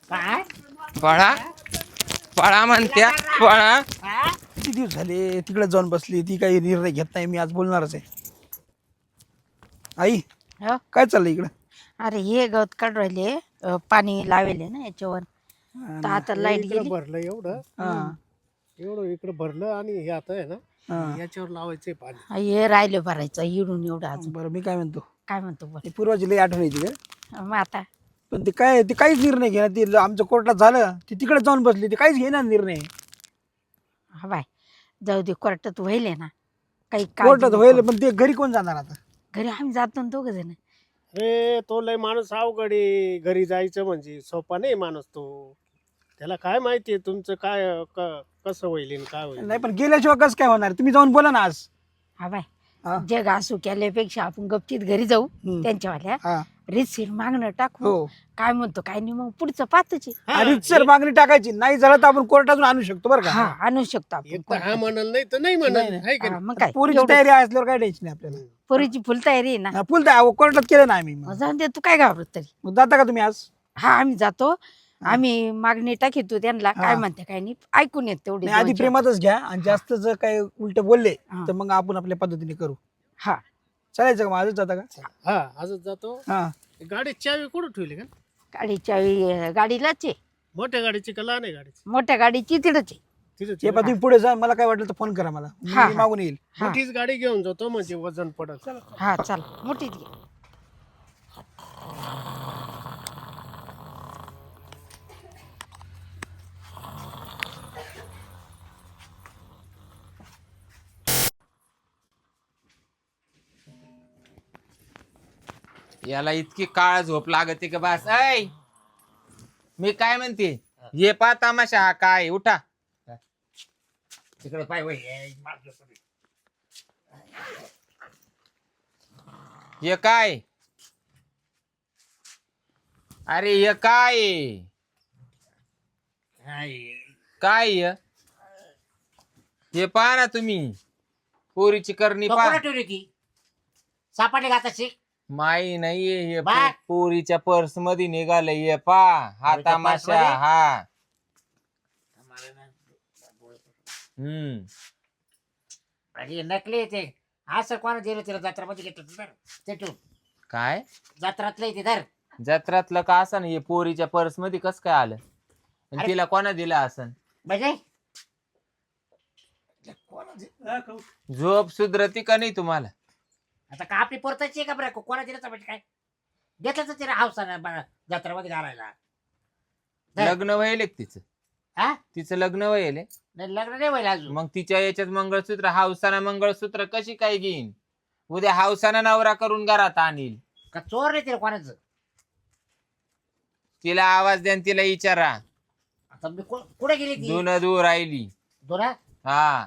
पळा पळा म्हणत्या पळा. किती दिवस झाले तिकडे जाऊन बसली, ती काही निर्णय घेत नाही. मी आज बोलणारच आहे. आई हो? काय चाललंय इकडं? अरे हे गवत काढ राहिले, पाणी लावेले ना याच्यावर. तर आता लाईट इकडं गेली. भरलं एवढं हा, एवढं इकडं भरलं आणि हे आता आहे ना हा. याच्यावर लावायचंय पाणी. हे राहिलं भरायचं इडून एवढं अजून. बरं मी काय म्हणतो, काय म्हणतो बोल. ते पूर्वाची लई आठवण येते का? मग आता पण ते काहीच निर्णय घेणार. ते आमचं कोर्टात झालं, ती तिकडे जाऊन बसली, ते काहीच घेणार निर्णय. हा बाय, जाऊ दे, कोर्टात व्हायले ना काही काळजी कोर्टात नको. होईल, पण ते घरी कोण जाणार आता? घरी आम्ही जातो ना दोघ जण. रे तो लय माणूस अवघड आहे. घरी जायचं म्हणजे सोपा नाही माणूस तो. त्याला काय माहितीये तुमचं काय कसं होईल आणि काय होईल. नाही, पण गेल्याशिवाय कसं काय होणार? तुम्ही जाऊन बोला ना आज. हा बाय, हा. जग असू केल्यापेक्षा आपण गपचीत घरी जाऊ त्यांच्यावाल्या, हा. रितशीर मागणं टाकू. हो. काय म्हणतो काय नाही, मग पुढचं पाहतच आहे. आणि सर मागणी टाकायची, नाही झालं तर आपण कोर्टातून आणू शकतो बरं हा, का? आणू शकतो आपण एक तर हा कोर्टात. म्हणाल नाही तर नाही म्हणाल. आहे का हा, नाही? मग काय पोरीची एवढं- तयारी असल्यावर काय टेन्शन नाही आपल्याला. पोरीची फुल तयारी आहे ना. फुल कोर्टात केलं ना आम्ही. मग जाऊन दे, तू काय घाबरत तरी. मग जाता का तुम्ही आज? हा, आम्ही जातो. आम्ही मागणी टाकीतो त्यांना, काय म्हणते काय नाही ऐकून येत तेवढे नाही, आधी दोन चार. प्रेमातच घ्या, आणि जास्त जर काही उलट बोलले हा. तर मग आपण आपल्या पद्धतीने करू. हा, चालायचं का? माझं जाता का? हा आजच जातो. हा. गाडीची चावी कुठं ठेवली का? गाडीच्या गाडीलाच आहे. मोठ्या गाडीची का लहान आहे गाडीची? मोठ्या गाडीची तिथंच आहे. तिथं हे पा तुम्ही पुढे जा, मला काय वाटलं तर फोन करा मला, हा, मी मागून येईल. हा. मोठीच गाडी घेऊन जातो म्हणजे वजन पडत. हा, चल मोठीच घे. याला इतकी काळ झोप लागते का बस. ऐ मी काय म्हणते, ये पा तमाशा काय. उठा तिकडे पाय वय ये काय. अरे ये काय काय हे पहा ना तुम्ही, पोरीची करणी पहा. ठेवली ती सापडली का आता माई नाहीये हे बाय. पोरीच्या पर्स मध्ये निघालंय. ये पा हा पोरीच्या तमाशा. पर्समध्ये? हा हम्म अरे नकली ते असं कोणा दिलं तिला जत्रामध्ये घेतलं तर ते ठेव. काय जत्रातलं ते धर. जत्रातलं का असं हे पोरीच्या पर्स मध्ये कस काय आलं, आणि अरे. तिला कोणा दिला असन? म्हणजे झोप सुधरती का नाही तुम्हाला? आता का आपली परताची आहे का बरं? कोणा दिलं म्हणजे काय घेतलं तर तिला हावसानं जत्रामध्ये घालायला. धर. लग्न व्हायले का तिचं? हा तिचं लग्न व्हायले, नाही लग्न नाही व्हायला अजून. मग तिच्या याच्यात मंगळसूत्र, हावसाना मंगळसूत्र कशी काय घेईन? उद्या हावसाना नवरा करून घरात आणील. का चोर नाही तिला कोणाचं? तिला आवाज द्या आणि तिला विचारा. आता मी कुठे गेली ती? दून दूर राहिली. दोना हा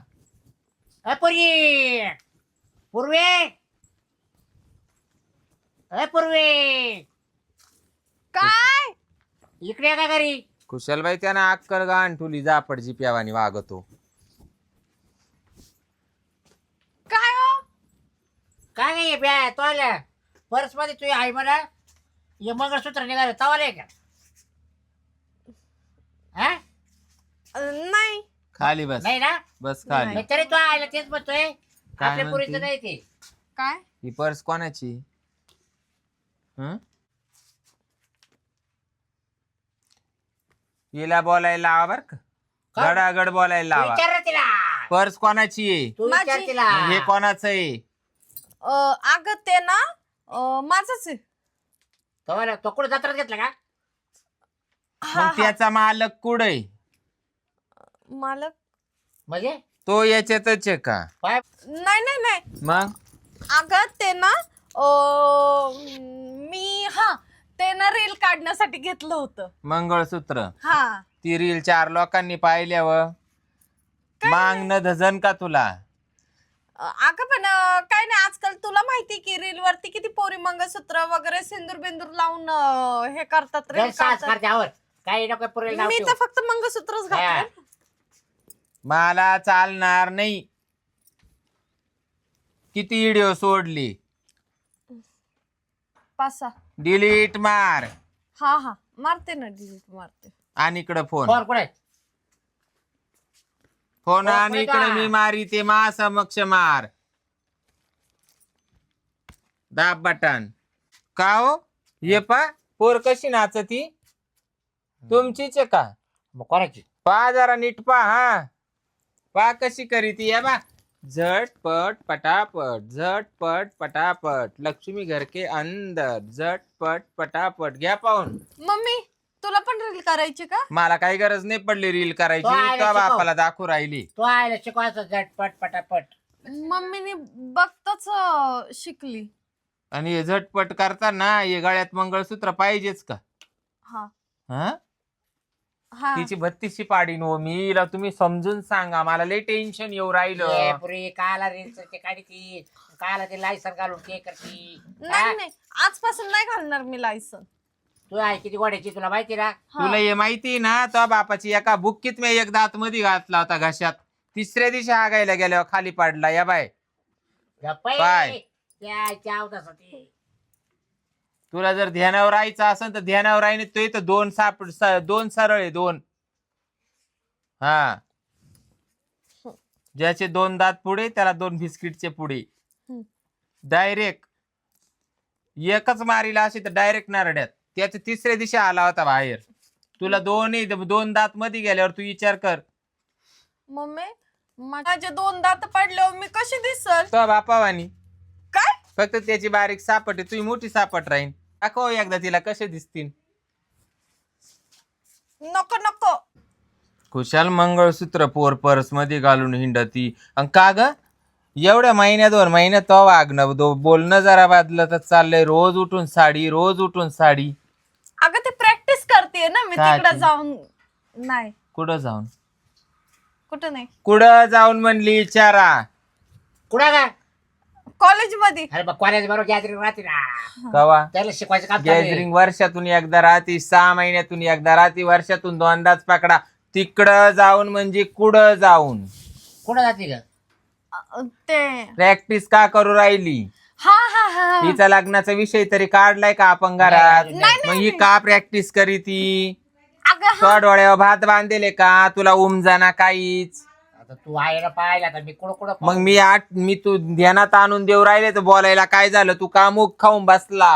पूर्वी पूर्वी पूर्वी काय इकडे ये का घरी? कुशलबाई त्यानं अक्कल गाण ठुली जापडची प्यावानी वागतो. काय हो काय नाही ब्या तो आल्या पर्स मध्ये तुझी आई म्हणा हे मंगळसूत्र निघालं तवाले का? हा नाही खाली बस, नाही ना? बस खाली. मग तरी तो आयला तेच म्हणतोय काय आपल्या पुरीचं म्हणते? नाही ते. काय ही पर्स कोणाची? हं? हिला बोलायला लावा बर का, का? गडागड बोलायला तू लावा. विचार रे तिला. पर्स कोणाची आहे? तू विचार माझी. तिला. हे कोणाचं आहे? अगं ते ना माझंच आहे. तवाला तो कुठं जत्रात घेतला का? हा, मग हा. त्याचा मालक कुठे? मालक म्हणजे तो याच्यातच आहे का? पाय नाही नाही नाही मग अगं ते ना मी ते ना रील काढण्यासाठी घेतलं होतं. मंगळसूत्र हा ती रील 4 लोकांनी पाहिल्यावर मागणं धजन का तुला? अगं पण काय नाही, आजकाल तुला माहिती की रील वरती किती पोरी मंगळसूत्र वगैरे सिंदूर बिंदूर लावून हे करतात रील गैरसाज काढतात. करत्यावर काही नको पुरेल नाव मी ठेवू. तर फक्त मंगळसूत्रच घातलं. मला चालणार नाही. किती व्हिडिओ सोडली, 5-6 डिलीट मार. हा मारते ना डिलीट मारते. आणि इकडं फोन फोन कुठे फोन फोन आणि कुठे इकडे का? मी मारी ते मा समक्ष मार दाब बटन का हो ये पा पोर कशी नाचती तुमचीच आहे का मग कोणाची पा जरा नीट पा हा पा कशी करी ती या बा झटपट पटापट झटपट पटापट लक्ष्मी घर के अंदर झटपट पटापट घ्या पाहून मम्मी तुला पण रील करायची का? मला काही गरज नाही पडली रील तो करायची आयला का शिकव. बापाला दाखवू राहिली तो आयला शिकवायचं झटपट पटापट मम्मीने बघताच शिकली. आणि हे झटपट करताना हे गळ्यात मंगळसूत्र पाहिजेच का हा हा हा तिची 32शी पाडी नो मी तुम्ही समजून सांगा मला लय टेन्शन येऊ ए, राहिलं पुरी काला रील्स ते काढती काला ते लायसन घालून ते करती नाही नाही आजपासून नाही घालणार मी लायसन. तू आहे किती गोड्याची तुला माहिती ना तुला हे माहिती ना तो बापाची एका बुक्कीत मी एक दात मध्ये घातला होता घशात तिसऱ्या दिवशी आगायला गेल्यावर खाली पडला या बाय गप्पा बाय. त्या अवतासाठी तुला जर ध्यानावर राहायचं असेल तर ध्यानावर राहीने तो इथं दोन सरळ आहे दोन हा ज्याचे 2 दात पुढे त्याला 2 बिस्किटचे पुढे डायरेक्ट एकच मारीला अशी तर डायरेक्ट नारड्यात त्याच्या तिसऱ्या दिवशी आला होता बाहेर तुला 2 दात मध्ये गेल्यावर तू विचार कर मम्मी माझे 2 दात पडल्यावर मी कशी दिसल? तो बापावानी काय? फक्त त्याची बारीक सापट आहे तुझी मोठी सापट राहीन दाखव एकदा तिला कसे दिसतील नको नको. खुशाल मंगळसूत्र पोर पर्स मध्ये घालून हिंडती अन का ग एवढ्या महिन्यात 2 महिन्यात तो वागणं बोलणं जरा बदलत चाललंय रोज उठून साडी अगं ते प्रॅक्टिस करते ना मी काय तिकडे ती? जाऊन. नाही कुठं नाही कुठं जाऊन म्हणली विचारा कुठं का कॉलेज मध्ये. अरे मग कॉलेज बरोबर गॅदरिंग राहते ना कवा त्याला शिकवायचं काम चालू आहे. गॅदरिंग वर्षातून एकदा राहती 6 महिन्यातून एकदा राहती वर्षातून 2दाच पकडा तिकडं जाऊन म्हणजे कुठं जाऊन कुठं जाते का ते प्रॅक्टिस का करू राहिली हा हा हा तिचा लग्नाचा विषय तरी काढलाय का आपण घरात नाही, मग ही का प्रॅक्टिस करी ती अगं तो डोळ्यावर भात बांधेले का तुला उमजाना काहीच आता तू आहे ना पाहिला आता मी कुठं कुठं मग मी तू ध्यानात आणून देऊ राहिले तर बोलायला काय झालं तू का मुख खाऊन बसला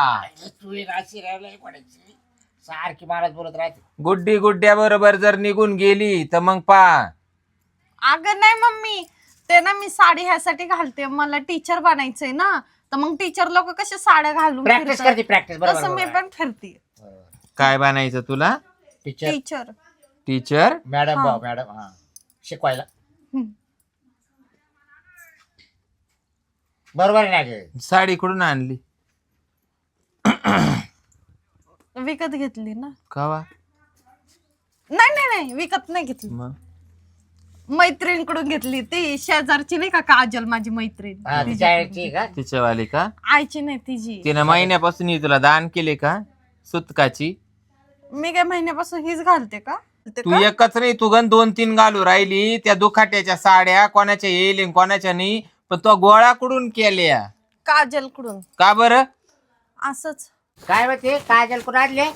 तू एक अशी राहिली पडायची सारखी महाराज बोलत राहते गुड्ड्या बरोबर जर निघून गेली तर मग पा अगं नाही मम्मी ते ना मी साडी ह्यासाठी घालते मला टीचर बनायचंय ना तर मग टीचर लोक कसे साड्या घालून प्रॅक्टिस फिरतात. करते प्रॅक्टिस तसं मी बरोबर पण फिरते काय बनायचं तुला टीचर टीचर. टीचर मॅडम भाऊ मॅडम हा शिकवायला बरोबर आहे ना ग साडी कुठून आणली विकत घेतली ना. कवा नाही विकत नाही घेतली मग मैत्रिणीकडून घेतली ती शेजारची नाही का काजल माझी मैत्रीण हा, तिच्या आईची का तिच्यावाली का आईची नाही तिची. तिने महिन्यापासून ही तुला दान केले का सुतकाची मी काय महिन्यापासून हीच घालते का? तू एकच नाही तू गण 2-3 घालू राहिली त्या दुखाट्याच्या साड्या कोणाच्या येईल कोणाच्या नाही पण तो गोळा कुठून केल्या काजल कडून का बरं असंच. काय माहिती काजल कुठं आणले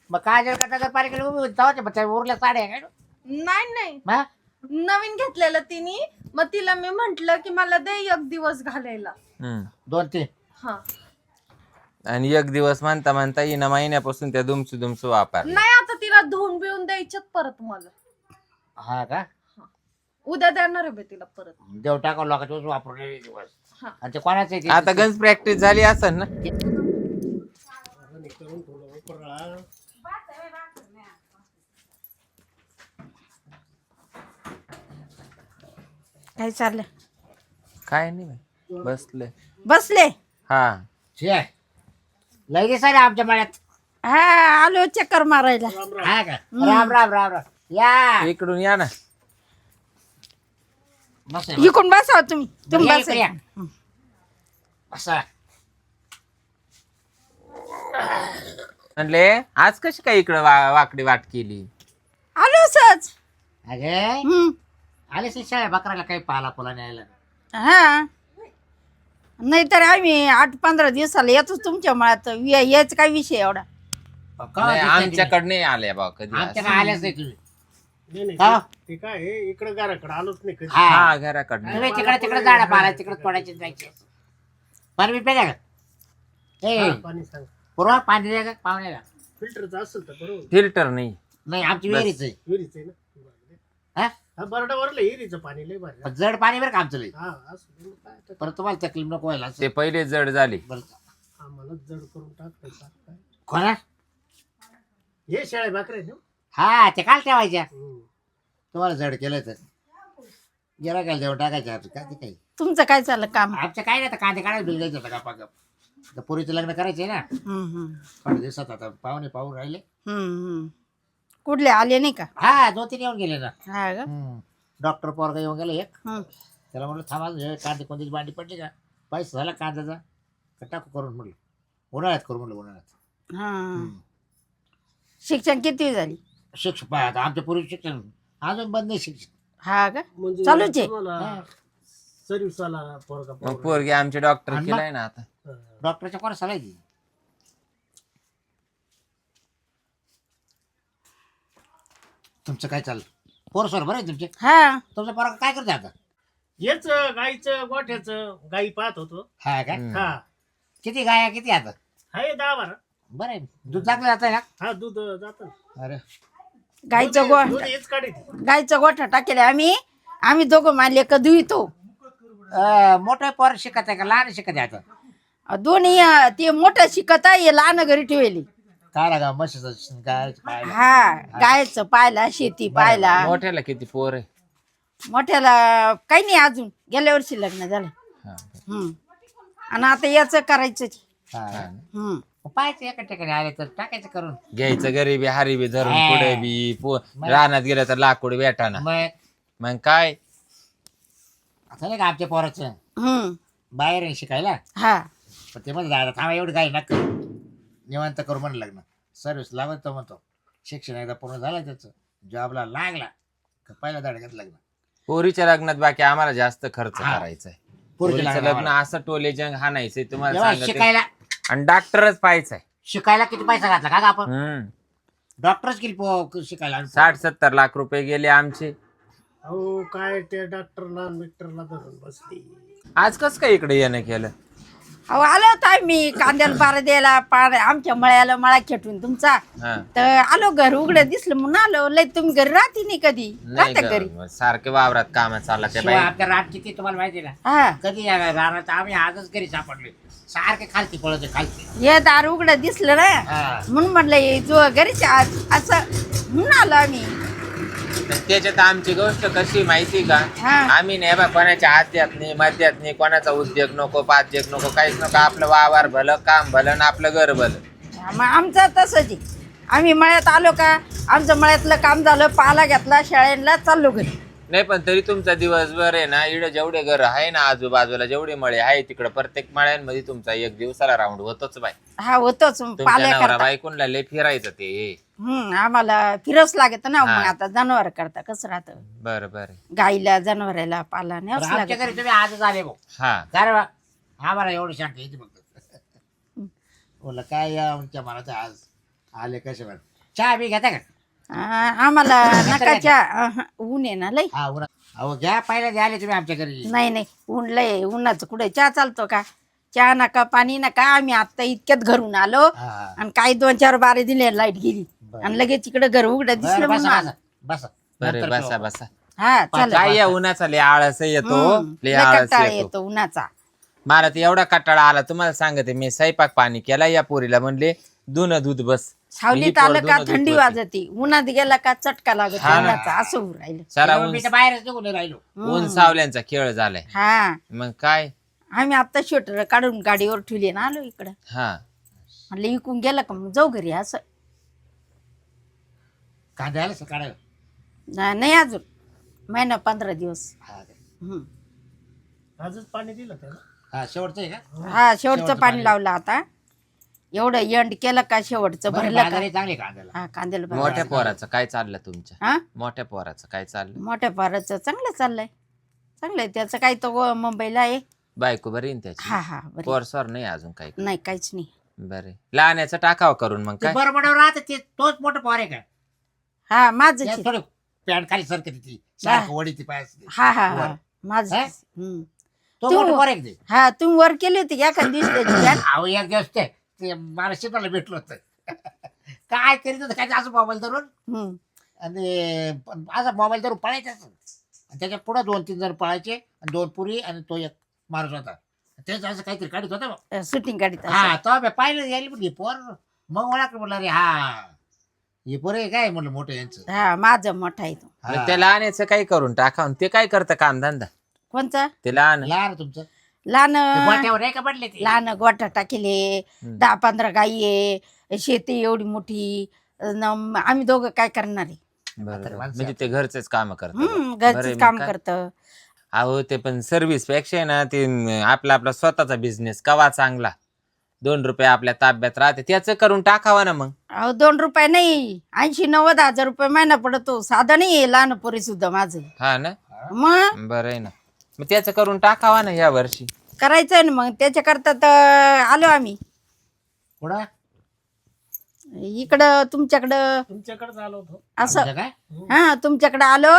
मग काजल का नगर पालिकेला उभी होती तेव्हा त्या उरल्या साड्या काय नाही मग? नवीन घेतलेलं तिने मग तिला मी म्हंटल की मला दे 1 दिवस घालायला. 2-3 हा आणि एक दिवस म्हणता येईना महिन्यापासून त्या दुमसू वापर नाही आता तिला धुवून बिवून द्यायच्यात परत मला. हा का उद्या देणार आहे बे तिला परत. देव टाकावं लोकांचे वापरलेले दिवस हा. आणि ते कोणाचे ते? आता गंज प्रॅक्टिस झाली असेल ना काय चाललंय? काय नाही बाई, बसले हा छे. लय दिसायला आमच्या मळ्यात हा आलो चक्कर मारायला. हा का राम राम राम राम या इकडून या ना मस्त इकडून बसा तुम्ही या बसा. इकडे या. असा म्हणले आज कशी काय इकडं वाकडी वाट केली आलो सहज. अगे आले शिष्या बकराला काही पाला पोला न्यायला हा नाहीतर आम्ही 8-15 दिवसाला येतोच तुमच्या मळ्यात याच काय विषय एवढा. का दिसत नाही आमच्याकडे नाही आल्या बा कधी तुम्ही? आमच्या असं. काय आल्याच नाही तुम्ही नाही का? नाही ते काय आहे, इकडं घराकडे आलोच नाही कधी. हा हा घराकडनं तुम्ही तिकडे झाडा पाला तिकडे तोडायचे जायचे पाणी बी प्यायला का हा, पाणी सांग पूर्वा पाणी द्या का पाहुण्याला फिल्टरचं असेल तर बरोबर फिल्टर नाही नाही आमची विहिरीच आहे विहिरीचं आहे ना हा? हा बरडावरलं हिरीचं पाणी लय भारी पण जड पाणी बरं का आमचं लई हा असं मग काय आता परत तुम्हाला तकलीफ नको व्हायला असं. ते पहिले जड झाले बरं आम्हाला जड करून टाकायचं काय कोणा हे शेळ्या भाकरे ना हा ते काल ठेवायच्या हम्म. तुम्हाला जड केलं तर गेला काय जेवण टाकायचं काय ते काही तुमचं काय चाललं काम? आमचं काय नाही आता कांदे काढायला बिल द्यायचं होतं गप्पा गप तर पुरीचं लग्न करायचंय ना हम्म. पण दिवसात आता पाहुणे पाहून राहिले हम्म. कुठले आले नाही का? हा 2-3 येऊन गेले ना हा का? डॉक्टर पोरगा येऊन गेला एक हम्म. त्याला म्हणलं थांबा हे कांदे कोणतीच भांडी पडली का पैसा झाला कांद्याचा का टाकू करून म्हणलं उन्हाळ्यात करू म्हणलं उन्हाळ्यात हा. शिक्षण किती झाली? शिक्षण पाहा आता आमच्या पूर्वी शिक्षण अजून बंद नाही शिक्षण हा का? म्हणजे चालूच आहे. तुम्हाला सर्व्हिसवाला पोरगा मग पाहून. पोरगी आमचे डॉक्टर आणि केलाय ना आता हा. डॉक्टरच्या कोणा सलायची तुमचं काय चाललं पोरसोर बरं आहे तुमचे हा. तुमचं पोरगा काय करते आता हेच गाईचं गोठ्याचं गाई पाहत होतो हा काय हम्म. हा किती गाय आहे, किती आता आहे 10-12 बरं आहे दूध चांगलं जात आहे हा दूध जात ना अरे गाईचं दूध गोठ हेच काढी गाईचं गोठा टाकेले आम्ही दोघं मारले का दुईतो मोठं पोर शिकत आहे का लहान शिकत आहे आता दोन्ही ते मोठं शिकत आहे हे लहान घरी ठेवली. काय लागा म्हशीचं गाय पाहायला हा गायचं पाहिला शेती पाहिला मोठ्याला किती पोर आहे मोठ्याला काही नाही अजून गेल्या वर्षी लग्न झालं. हा. आणि आता याच करायचं. हा. पाहायचं एका ठिकाणी आले तर टाकायचं करून घ्यायचं गरीबी हरीबी धरून हा. पुढे बी रानात गेलं तर लाकूड भेटाना मग काय आता नाही का आमच्या पोराचं बाहेर आहे शिकायला हा. पण ते म्हणत दादा थांबा एवढं काही नका निवांत करू म्हणलं लग्न सर्व्हिस लावत तो म्हणतो शिक्षण एकदा पूर्ण झालं त्याचं जॉबला लागला का पहिला धडक्यात लग्न पोरीच्या लग्नात बाकी आम्हाला जास्त खर्च हा. करायचा आहे पोरीचं पोरीचं लग्न लग्न असं टोले जंग हाणायचंय तुम्हाला जेव्हा सांगते शिकायला आणि डॉक्टरच पाहायचंय शिकायला किती पैसा घातला का ग आपण हम्म डॉक्टरच केली शिकायला 60-70 लाख रुपये गेले आमचे. अहो काय ते डॉक्टरला मिक्टरला धरून बसली आज कस काय इकडे येणं केलं अहो आलो होता मी कांद्याला पार द्यायला पार आमच्या मळ्याला मळा खेटून तुमचा हा. तर आलो घर उघडं दिसलं म्हणून आलो लय तुम्ही घरी राहते नाही कधी नाही राहता घरी ग, सारखे वावरात काम चालला त्या शिवाय बाई आपल्या रात किती तुम्हाला माहिती ना हा. कधी या रानात आम्ही आजच घरी सापडले सारखे खालती पळत खालती हे दार उघडं दिसलं ना हा. म्हणून म्हणलं हे जो घरीच असं म्हणून आलो आम्ही. त्याच्यात आमची गोष्ट कशी माहिती का हा. आम्ही नाही बा कोणाच्या आत्यात नाही मध्यात नाही कोणाचा उद्योग नको पाद्योग नको काहीच नको आपलं वावर भलं काम भलं आणि आपलं घर भलं मग आमचं तसंच आहे. आम्ही मळ्यात आलो का आमचं मळ्यातलं काम झालं पाला घेतला शाळेला चाललो घरी. नाही पण तरी तुमचा दिवसभर आहे ना इकडे जेवढे घर आहे ना आजूबाजूला जेवढे मळे आहे तिकडे प्रत्येक मळ्यांमध्ये तुमचा एक दिवसाला राऊंड होतोच बाई हा होतोच तुमच्या पाल्या नवरा करता. बायकोनला लय फिरायचं ते आम्हाला फिरच लागत ना हा. मग आता जनावर करता कसं राहतं बरं बरं गाईला जनावराला पाला न्यावंच पण आमच्या लागत. घरी तुम्ही आजच आले भाऊ हा काय बा आम्हाला एवढं शांत येते फक्त बोला काय या आमच्या मनाचं आज आले कसे बरं चहा बी घेता का आम्हाला नकाच्या ऊन आहे ना लय. हा उन्हा अहो घ्या पहिल्या आले तुम्ही आमच्या घरी नाही नाही ऊन लय उन्हाचं कुठे चहा चालतो का चहा नका पाणी नका आम्ही आता इतक्यात घरून आलो हा. आणि काही 2-4 बारे दिले लाईट गेली बरं. आणि लगेच इकडे घर उघडं दिसलं बरं, म्हणून बसा आलो. बसा बरे नंतर बसा पिऊ. बसा हा चला काय या उन्हाचा लय आळस येतो लय लय आळस कंटाळा येतो येतो उन्हाचा. मला तर एवढा कटाळा आला तुम्हाला सांगते मी स्वयंपाक पाणी केला या पोरीला म्हणले दूध बस सावलीत ही पोर आलं का धुणं थंडी धुत होती. वाजते उन्हात गेला का चटका लागत हा ना. उन्हाचा असं होऊन राहिलं. सारा त्यामुळे मी तर बाहेरच निघून नाही राहिलो ऊन सावल्यांचा खेळ झालाय हा मग काय आम्ही आता स्वेटर काढून गाडीवर ठेवली ना आलो इकडं हा म्हणलं इकून गेलं का मग जाऊ घरी असं. कांदा आला काढायला नाही अजून महिना 15 दिवस. हा काय. हम्म. आजच पाणी दिलं त्याला हा शेवटचं आहे का हा शेवटचं शेवटचं पाणी पाणी. लावलं आता एवढं एंड केलं का शेवटचं बरं, भरलं का बाजारही चांगले कांद्याला हा कांद्याला भरलं. मोठ्या पोराचं काय चाललं तुमच्या हा मोठ्या पोराचं काय चाललं मोठ्या पाराचं चांगलं चाललंय चांगलंय त्याचं काय तो मुंबईला आहे. बायको बरी आहे ना त्याची हा हा बरं पोर स्वर नाही अजून काही नाही काहीच नाही. बरे लहान्याचं टाकावं करून मग ते काय बरोबर राहते ते तोच मोठं पोर आहे का हा माझं त्यात थोडं पॅन्ट खाली सरकते ती सारखं वडी ती पाय असते. हा हा हा वर. माझं हा? हम्म. तो तू- मोठं पोर आहे का ते? हा तुम्ही वर केली होती का एखाद दिवशी त्याची पॅन्ट? अहो एक दिवस ते मला शिकायला भेटलं होतं काय करीत होतं काय असं मोबाईल धरून हम्म. आणि असा मोबाईल धरून पळायचा असं. आणि त्याच्या पुढे 2-3 जण पळायचे आणि 2 पुरी आणि तो एक माणूस होता तेच असं काहीतरी काढत होता बघ. शूटिंग काढत हा तो मी पाहिलं यायला पण हे पोर मग ओळखलं म्हणलं अरे हा हे पोर आहे काय म्हणलं मोठं यांचं हा माझं मोठा आहे तो हा. मग त्या लहान्याचं काय करून टाकावं ते काय करतं कामधंदा कोणचा ते लहान लहान तुमचं लहान ते गोट्यावर नाही का पडले ते लहान गोठा टाकेले हम्म. 10-15 गाई आहे शेती एवढी मोठी आम्ही दोघं काय करणार आहे बरोबर माणसं म्हणजे ते घरचेच काम करतात हम्म बरं आहे, घरचं मग काम काय? करतं अहो ते पण सर्व्हिस पेक्षा आहे ना ते आपला स्वतःचा बिझनेस कवा चांगला 2 रुपये आपल्या ताब्यात राहते त्याचं करून टाकावा ना मग अहो 2 रुपये नाही 80-90 हजार रुपये महिना पडतो साधं नाही आहे लहान पोरी सुद्धा माझं हा ना मग बरं आहे ना मग त्याचं करून टाकावा ना या वर्षी करायचंय ना मग त्याच्याकरता तर आलो आम्ही पुढं इकडं तुमच्याकडं तुमच्याकडे आलो होतो असं आमचं काय हा तुमच्याकडं आलो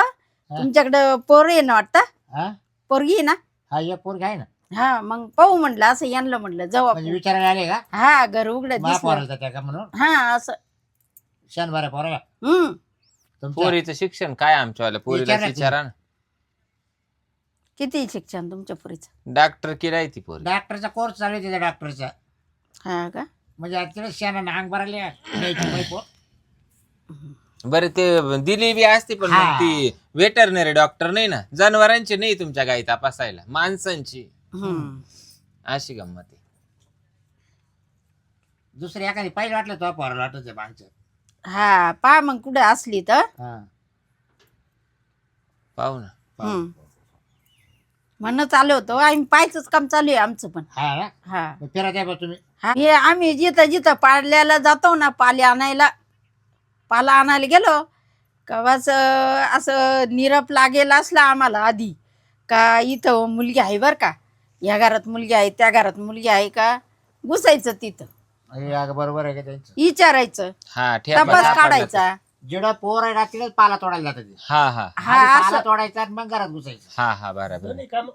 तुमच्याकडं पोर आहे ना वाटतं हा पोरगी आहे ना हा एक पोरगी आहे ना हा मग पाहू म्हणलं असं यांना म्हणलं जाऊ म्हणजे आपण. विचारायला आले का हा घर उघडं मा दिसलं पोराला त्या का म्हणून हा असं शनिवार पोराला हम्म तुमच्या पोरीचं शिक्षण काय आमच्यावाल्या पोरीला विचारा की. विचारा ना किती शिक्षण तुमच्या पोरीचं डॉक्टर की राहती पोरी डॉक्टरचा कोर्स चालू आहे त्याच्या डॉक्टरचा हा का म्हणजे आता शेणानं अंग भरायला न्यायची बायको. बरं ते दिली बी असती पण मग हा. ती वेटरनरी डॉक्टर नाही ना जनावरांची नाही तुमच्या गाई तपासायला माणसांची हम्म अशी गंमत आहे दुसरी एखादी पाहिजे वाटलं तो पोराला वाटत आहे मागचं हा पा मग कुठे असली तर हा पाहू ना हम्म म्हणून चालू होतो आम्ही पाहायचंच काम चालू आहे आमचं पण हा ना हा मग फिरत आहे बा तुम्ही हा हे आम्ही जिथं जिथं पाल्याला जातो ना पाला आणायला गेलो कवाच असं निरप लागेल असला आम्हाला आधी का इथं मुलगी आहे बरं का या घरात मुलगी आहे त्या घरात मुलगी आहे का घुसायचं तिथं अरे अगं बरोबर आहे का त्यांचं विचारायचं हा ठेपा तपास सापडला तर- काढायचा जेवढा पोर आहे ना तिथेच पाला तोडायला जातात ते. हा हा हा आधी पाला असं तोडायचा आणि मग घरात घुसायचं हा हा बरोबर दोन्ही काम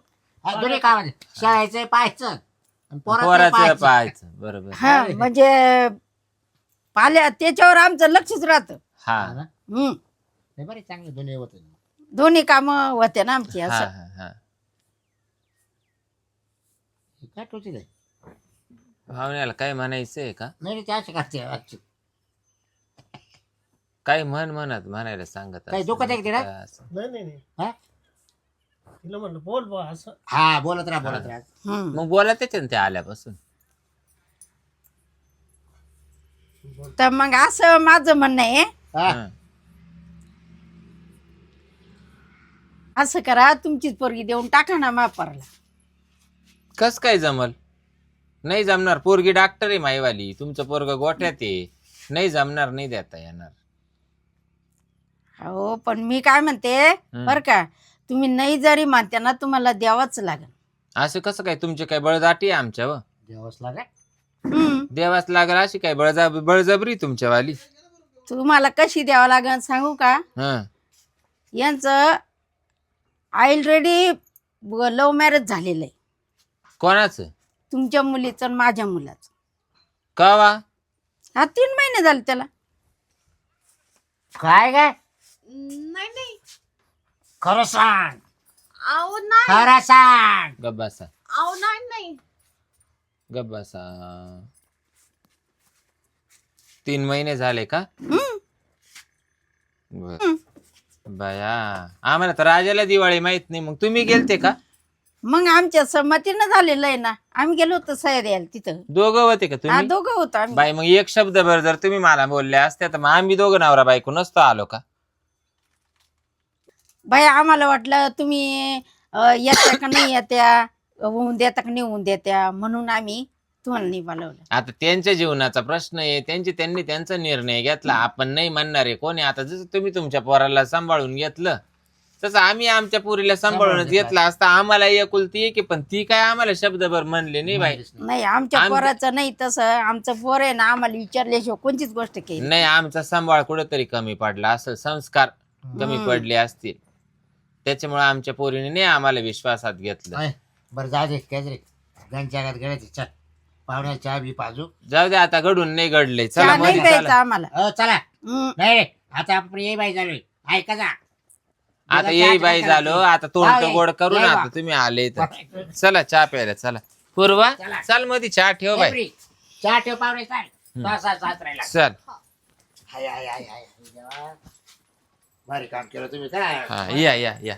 हा, दोन्ही काय म्हणजे शाळेचं पाहायचं आणि पोराचं पोराचं पाहायचं. पाहायचं बरोबर हा म्हणजे पाल्या त्याच्यावर आमचं लक्षच राहतं हा हा ना हम्म नाही बरे चांगले दोन्ही होते दोन्ही कामं होते ना आमची हा असं हा हा हे काय टोचील आहे? भावण्याला काय म्हणायचंय का नाही नाही, ते अशी करते आजची. काय म्हणायला सांगत काही असेल. दुखत आहे का तिला? काय असं. नाही हा तिला म्हणलं बोल बा असं हा बोलत राहा हम्म मग बोला त्याच्या ते आल्यापासून तर मग असं माझं म्हणणं आहे हा हं. असं करा तुमचीच पोरगी देऊन टाका ना मापारला कस काय जमल नाही जमणार पोरगी डॉक्टर आहे माईवाली तुमचं पोरग गोठ्यात आहे नाही जमणार नाही देता येणार हो पण मी काय म्हणते बर का तुम्ही नाही जरी मानते ना तुम्हाला द्यावाच लागेल असं कसं काय तुमची काय बळजाटी आहे आमच्यावर देवस लागा देवास लागल अशी काय बळजबरी तुमच्यावाली तुम्हाला कशी द्यावं लागेल सांगू का हं यांचं ऑलरेडी लव्ह मॅरेज झालेलं आहे कोणाचं तुमच्या मुलीचं आणि माझ्या मुलाचं कवा हा 3 महिने झाले त्याला काय काय नाही नाही खरं सांग अहो नाही खरं सांग गब्बासा अहो नाही गब्बासा 3 महिने झाले का बर बया आम्हाला तर राजाला दिवाळी माहित नाही मग तुम्ही गेलते का मग आमच्या संमतीनं झालेलं आहे ना आम्ही गेलो होतो सह्या द्यायला तिथं दोघं होते का हा तुम्ही दोघं होतो आम्ही बाई मग एक शब्द भर जर तुम्ही मला बोलले असत्या तर मग आम्ही दोघं नवरा बायको नसतो आलो का बाई आम्हाला वाटलं तुम्ही येत्या का नाही येत्या होऊन देता का नाही होऊन देत्या म्हणून आम्ही तुम्हाला नाही बोलवलं आता त्यांच्या जीवनाचा प्रश्न आहे त्यांनी त्यांचा निर्णय घेतला आपण नाही म्हणणार आहे कोणी आता जसं तुम्ही तुमच्या पोराला सांभाळून घेतलं तसं आम्ही आमच्या पोरीला सांभाळून घेतला असता. आम्हाला एकुलती एक आहे, पण ती काय आम्हाला शब्दभर म्हणले नाही बाई. नाही आमच्या पोराचं नाही तसं. आमचं पोर आहे ना आम्हाला विचारल्याशिवाय कोणतीच गोष्ट केली नाही आमचा सांभाळ कुठेतरी कमी पडला असेल, संस्कार कमी पडले असतील, त्याच्यामुळे आमच्या पोरीने नाही आम्हाला विश्वासात घेतलं. अय, बरं जाऊ दे काय रे गंच्या घरात गेले चल पाहुण्याला चहा बी पाजू. जाऊ दे आता घडून नाही घडले. चला चहा नाही मध्ये प्यायचा चला. आम्हाला. चला हम्म. नाही रे आता आपण ये बाई झालोय ऐका जा. आता येई बाई झालो आता तोंड जाऊ तर दे. गोड करू ना. ये आता बा. तुम्ही आले तर चला चहा प्यायला चला. पूर्वा चला. चल मध्ये चहा ठेव बाई. एप्री, चहा ठेव पाहुणे चाल सासऱ्याला. चल. हाय हाय हाय हाय देवा. भारी काम केलं तुम्ही काय. हा या या या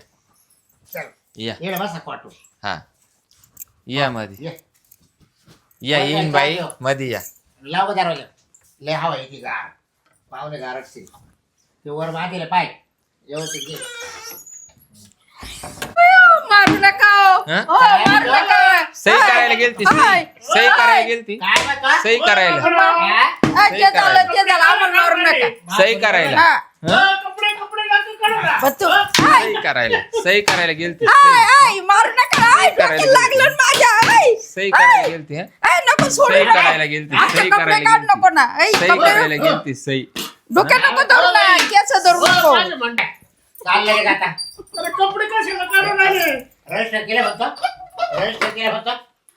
चल या ये बसा क्वाटू. हा या मध्ये ये या येईन बाई मध्ये या. लाव दरवाजा लय हवा येते गार पाहुणे गार असतील ते वर बांधले पाय व्यवस्थित घे. मारू नका हो. हं? हो, मारू नका. सही करायला गेलती सही करायला गेलती काय म्हणतो सही करायला हा? ते झालं ते झालं आम्हाला मारू नका. सही करायला हा. हं? कपडे कपडे नका करू ना. बच्चू. सही करायला गेलती आय, आय, मारू नका. आय, करायला डोक्याला लागलं ना माझ्या. आय. सही करायला गेलती हं? आय, नको सोडू सही नका. करायला गेलती आता सही कपडे करायला काढ गेलती नको ना. ऐ, सही कपडे करायला गेलती सही. डोक्या नको धरू ना. केस धरू नको. माझं म्हणणं आहे. चाललंय रे आता अरे कपडे कशाला काढून आले. रजिस्टर केलं होतं रजिस्टर केलं होतं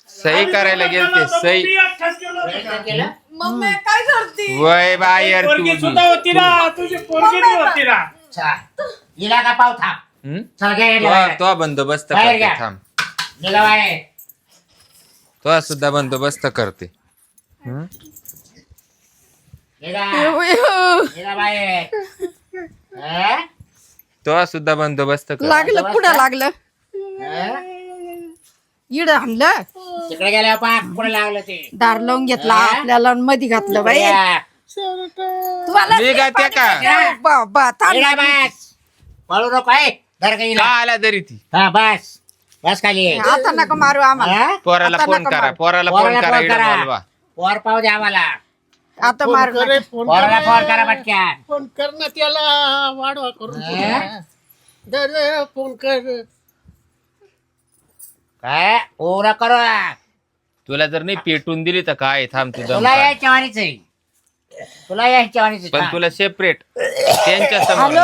सही करायला गेलती सही. मी एकटाच केलं होतं. रजिस्टर केलं मम्मी काय करते? वय बाहेर पोरगी सुद्धा होती ना तुझी पोरगी बी होती ना. अच्छा हिला का पाव थांब चल घे तो बंदोबस्त बाहेर करते घ्या. थांब. निघा बाहेर. तो सुद्धा बंदोबस्त करते. हं? निघा अयो, निघा बाहेर. हा? तो सुद्धा बंदोबस्त कर. लागलं कुठं लागलं हा? इड आणलं तिकडे गेल्या पाक पुढे लागलं ते दार लावून घेतला हा? आपल्याला मध्ये घातलं बाई. या. तुम्हाला निघा त्या का? बाबा निघा बस पळू नको आहे धर का का हिला. आला तरी ती हा बस बस खाली आता नका मारू आम्हाला. हा? पोराला आता फोन नका करा मारू. पोराला फोन पोराला करा फोन इकडं करा. बोलवा. वर पाव द्या आम्हाला आता मारू फोन करे, नका. फोन पोराला करे. फोन करा पटक्यान. फोन कर ना त्याला वाढवा करून हा? दर दर फोन कर. काय पोरा करू तुला जर नाही पेटून दिली तर काय थांब तू दम तुला काढ. यायच्या वाणीच आहे तुला यायच्या वाणीच पण तुला सेपरेट त्यांच्या समोर हॅलो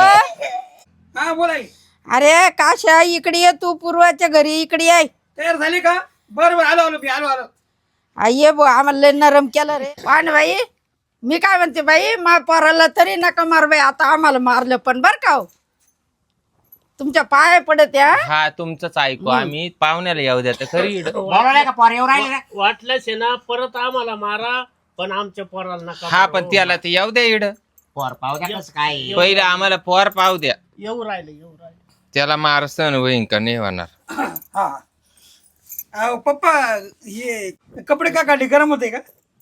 हा बोलाय. अरे काशा इकडे ये तू पूर्वाच्या घरी इकडे ये. तयार झाले का? बरं बरं आलो आलो मी आलो आलो. ये बो आम्हाला लय नरम केलं रे. पान बाई मी काय म्हणते बाई मा पोराला तरी नका मार बाई. आता आम्हाला मारलं पण बर का हो. तुमच्या पाया पडत या. हा तुमचंच ऐकू आम्ही पाहुण्याला येऊ द्या तर खरी इकडं. बरोबर का पोर येऊ राहिले ना वाटलंच आहे ना परत आम्हाला मारा पण आमच्या पोराला नका हा मारू. पण त्याला ते येऊ द्या इड पोर पाहू द्या कसं काय पहिलं आम्हाला पोर पाहू द्या. येऊ राहिले येऊ राहिले. त्याला मार सण होईन का नाही होणार. हा अहो, पप्पा हे कपडे का काढले? गरम होते का?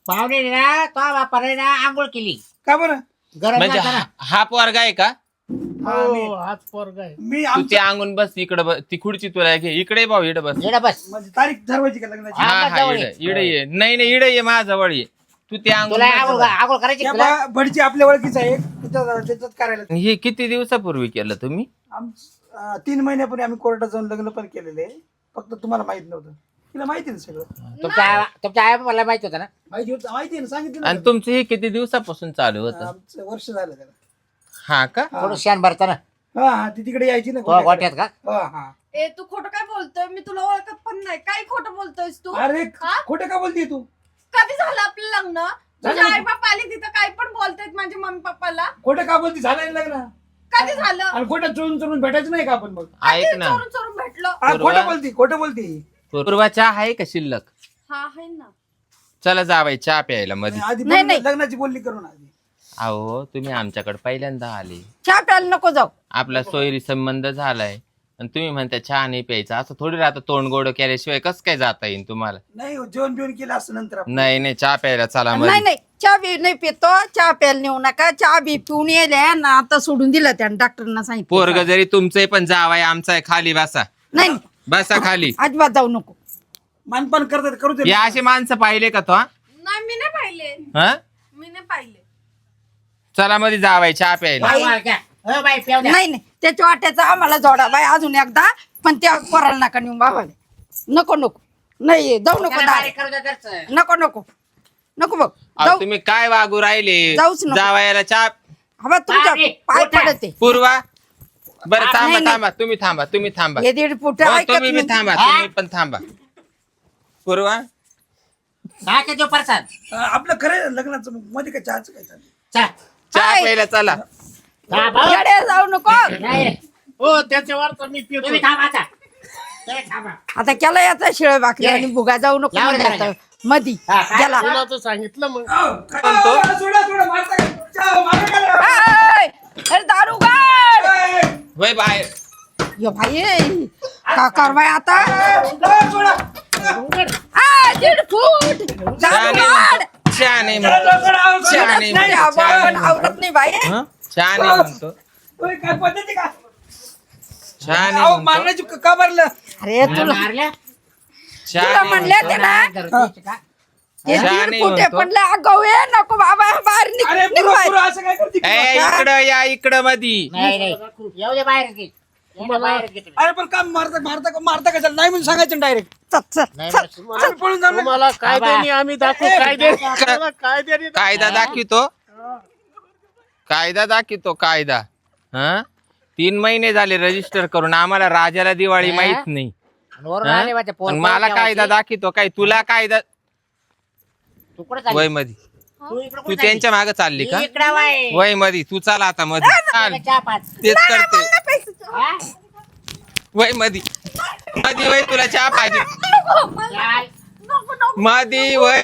पाहुणे ना तो बापाने ना आंघोळ केली का बरं? गरम म्हणजे नाही करा. हा पोरगा आहे का? हो हाच पोरगा आहे. मी तू आमचं ते अंगून बस इकडे बस ती खुर्ची तुला घे इकडे भाऊ इकडे बस. येडा बस म्हणजे तारीख ठरवायची का लग्नाची? हा, हा बस हा जवळ इडे ये. इडे ये नाही नाही इडे ये माझ्याजवळ ये. तू ते अंगून तुला बस आंघोळ जवळ. आंघोळ करायची त्या का तुला भटची आपल्या ओळखीचा आहे त्याच्यात करायला. हे किती दिवसापूर्वी केलं तुम्ही? 3 महिन्यापूर्वी आम्ही कोर्टात जाऊन लग्न पण केलेले आहे. फक्त तुम्हाला माहित नव्हतं. तिला माहिती ना सगळं. तुमच्या आई मला माहित होतं ना माहिती होतं माहिती आहे ना सांगितलं आणि ना. तुमचं हे किती दिवसापासून चालू होतं? आमचं वर्ष झालं त्याला. हा का? थोडं शान भरतं ना हा हा ती तिकडे यायची ना तो गोट्यात का हा हा. ए तू खोटं काय बोलतोय? मी तुला ओळखत पण नाही. काय खोटं बोलतोयस तू? अरे हा? खोटं का बोलतीये तू? कधी झालं आपलं लग्न? तुझे आई बाप आले तिथं काय पण बोलतायत माझ्या मम्मी पप्पाला. खोटं का बोलती? झालं ना लग्न. कधी झालं? आणि खोटं चोरून चोरून भेटायचं नाही का आपण मग? ऐक ना चोरून चोरून भेटलो. हा, खोटं बोलती खोटं बोलती. पूर्वा चहा आहे का शिल्लक? हा आहे ना. चला जावाय चहा प्यायला मध्ये. आधी नाही, बोलली, नाही. लग्नाची बोलणी करून आधी. अहो तुम्ही आमच्याकडे पहिल्यांदा आले. चहा प्यायला नको जाऊ. आपला सोयरी संबंध झालाय आणि तुम्ही म्हणता चहा नाही प्यायचा. असं थोडी राहतं तोंड गोड केल्याशिवाय कसं काय जाता येईल तुम्हाला? नाही जेवण बिवण केलं असतं नंतर आपण. नाही नाही चहा प्यायला चला नाही मध्ये. नाही चहा बी नाही पितो. चहा प्यायला नेऊ नका. चहा बी पिऊन येले ना आता सोडून दिलं त्यानं डॉक्टरना सांगितलं. पोरग जरी तुमचंय पण जावाय आमचा आहे. खाली बसा नाही नाही, बसा खाली. अजिबात जाऊ नको. मानपान करतात करू दे. या असे माणसं पाहिले का तो? नाही मी नाही पाहिले. हा मी नाही पाहिले. चला मध्ये जावाय चहा प्यायला. वा, वा, घ्या. हो बाई पेव द्या. नाही नाही त्याच्या वाट्याचा आम्हाला जोडा बाई अजून एकदा, पण त्या पोराला नका नेऊन बाबाला. नको नको नाही जाऊ नको त्याला दारी. बारीक करू द्या घरचं. नको नको नको बघ अहो, जाऊ. तुम्ही काय वागू राहिले जाऊच नको. जावायला चहा हवा तुमच्या बारी, पाय उठा. पडते. पूर्वा बरं नाही, थांबा नाही. थांबा तुम्ही थांबा हे दीड फुट हो, ऐकत तुम्ही बी नाही. थांबा हा? तुम्ही पण थांबा पूर्वा काय ते देऊ परसाद आपलं खरं लग्नाचं मध्ये काय चहाचं काय चाललं? चला. चहा हाय. प्यायला चला हा, भाऊ. येड्या जाऊ नको. नाही रे. हो त्याच्यावर तर मी पितो. तुम्ही थांबा आता. तुम्ही थांबा. आता केला याचा शिळ भाकरी ये. आणि भुगा जाऊ नको लावा म्हणलं जरा. आता. मधी हा, काय? गेला. तुला तर सांगितलं मग. सोडा मारता का? चहा, मारा का? ऐ, अरे दारू गाड. वय बाहेर यो भाई का करवाय आता. सोडा. आ, दीड फूट चहा दारू नाही गाड. म्हणतो चहा नाही म्हणतो चहा नाही नाही, म्हणतो चहा आपण नाही आवडत नाही बाई. म्हणतो. चहा नाही म्हणतो ओय, काय पद्धती का? चहा अहो, नाही म्हणतो मारण्याची का मारलं? अरे तुला मारल्या? चहा तुला नाही म्हणले म्हणतो. ते ना घरची का? ते चहा दीड नाही फूट आहे म्हणतो. पण लय आगाऊ आहे. नको बाबा बाहेर निघ अरे निघ पुरं बाहेर. पुरं असं काय करते? ए इकडं या इकडं मधी नाही नाही येऊ दे बाहेर की. येऊ दे बाहेर की तुम्ही. अरे पण काम मारता कशाला नाही म्हणून सांगायचं डायरेक्ट. चल चल नाही चल. म्हणून- आम्ही पळून जाऊ ना. तुम्हाला कायद्याने आम्ही दाखवू कायद्याने आम्हाला कायद्याने कायदा दाखवितो कायदा दाखवितो कायदा हा 3 महिने झाले रजिस्टर करून आम्हाला राजाला दिवाळी हा? माहित नाही आणि वरून हा? आले बा ते पोर- आणि मला पोर कायदा ठेवायची. दाखवितो काय तुला कायदा तू कुठं चालली? वय मधी तू इकडं तू कुठं त्यांच्या मागे चालली चालली? का इकडं वय. वय मधी तू चाल आता मधी चाल चहा पाच. तेच करते हा? वय मधी मधी वय तुला चहा पाहिजे चाल. मधी वय